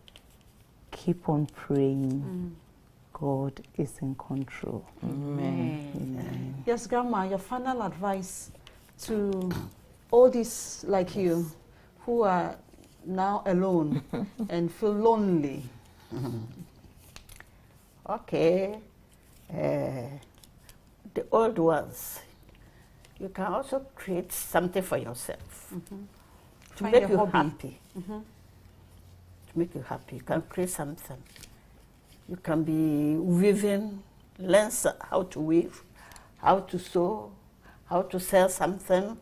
G: keep on praying. God is in control.
A: Amen. Amen. Yes, Grandma, your final advice to all these like you who are now alone and feel lonely.
F: Okay. The old ones, you can also create something for yourself to make you happy. To make you happy, you can create something. You can be weaving, learn how to weave, how to sew, how to sell something.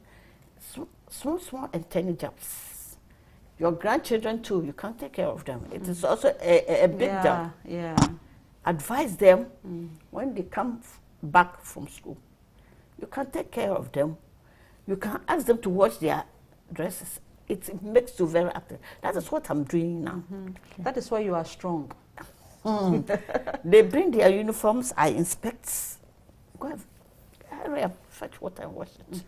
F: Small and tiny jobs. Your grandchildren too, you can take care of them. It is also a big job.
A: Yeah.
F: Advise them when they come back from school. You can take care of them. You can ask them to wash their dresses. It makes you very active. That is what I'm doing now.
A: That is why you are strong.
F: They bring their uniforms, I inspect. Go ahead, fetch water and wash it.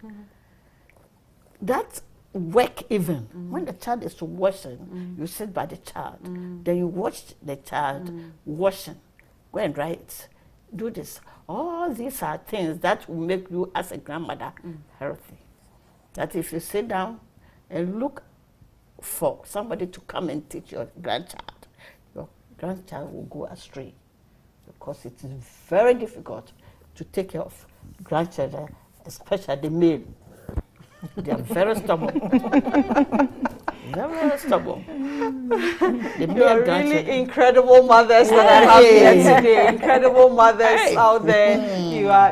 F: That work even, when the child is washing, you sit by the child. Then you watch the child washing. Go and dry it. Do this. All these are things that will make you as a grandmother healthy. That if you sit down and look for somebody to come and teach your grandchild will go astray, because it is very difficult to take care of grandchildren, especially the male. They are very stubborn. Very stubborn.
A: You are really incredible mothers that I have here today. Incredible mothers out there.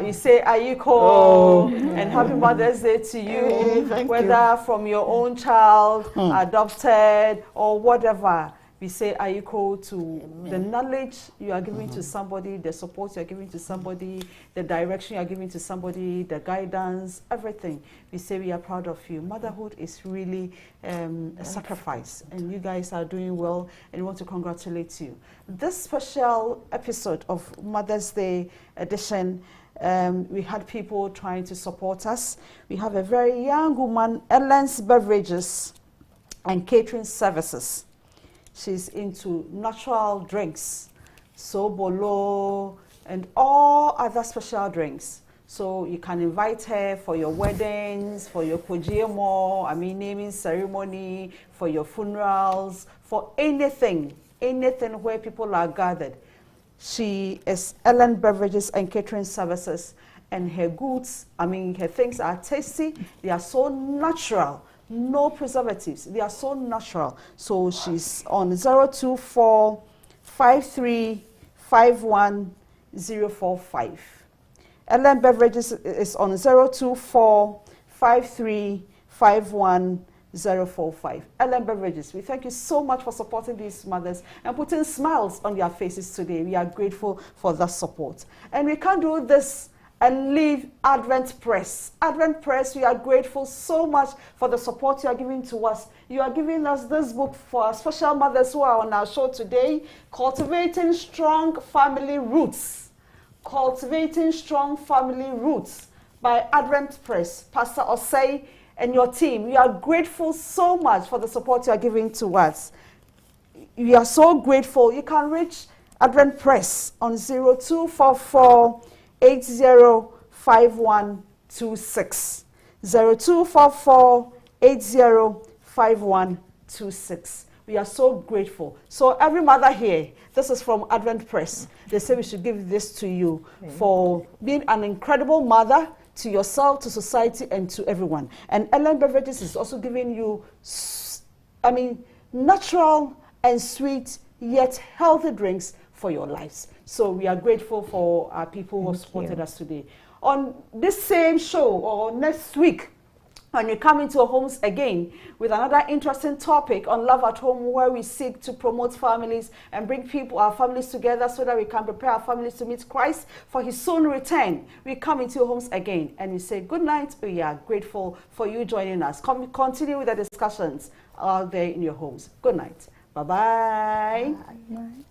A: You say Ayiko, and happy Mother's Day to you, whether from your own child, adopted, or whatever. We say Ayiko to the knowledge you are giving to somebody, the support you are giving to somebody, the direction you are giving to somebody, the guidance, everything. We say we are proud of you. Motherhood is really a sacrifice, and you guys are doing well, and we want to congratulate you. This special episode of Mother's Day edition, we had people trying to support us. We have a very young woman, Ellen's Beverages and Catering Services. She's into natural drinks, sobolo, and all other special drinks. So you can invite her for your weddings, for your kojiemo, naming ceremony, for your funerals, for anything where people are gathered. She is Ellen Beverages and Catering Services, and her goods, her things are tasty. They are so natural, no preservatives. They are so natural. So she's on 024 5351 045. Ellen Beverages is on 024 5351 045. Ellen Beverages, we thank you so much for supporting these mothers and putting smiles on their faces today. We are grateful for that support. And we can't do this and leave Advent Press. Advent Press, we are grateful so much for the support you are giving to us. You are giving us this book for our special mothers who are on our show today, Cultivating Strong Family Roots. Cultivating Strong Family Roots by Advent Press. Pastor Osei and your team, we are grateful so much for the support you are giving to us. We are so grateful. You can reach Advent Press on 0244 805126. 0244 805126. We are so grateful. So every mother here, this is from Advent Press. They say we should give this to you for being an incredible mother to yourself, to society, and to everyone. And Ellen Beverages is also giving you, natural and sweet yet healthy drinks for your lives. So we are grateful for our people who have supported us today. On this same show or next week, when you come into our homes again with another interesting topic on Love at Home, where we seek to promote families and bring our families together so that we can prepare our families to meet Christ for his soon return. We come into your homes again and we say good night. We are grateful for you joining us. Continue with the discussions out there in your homes. Good night. Bye-bye.
F: Bye.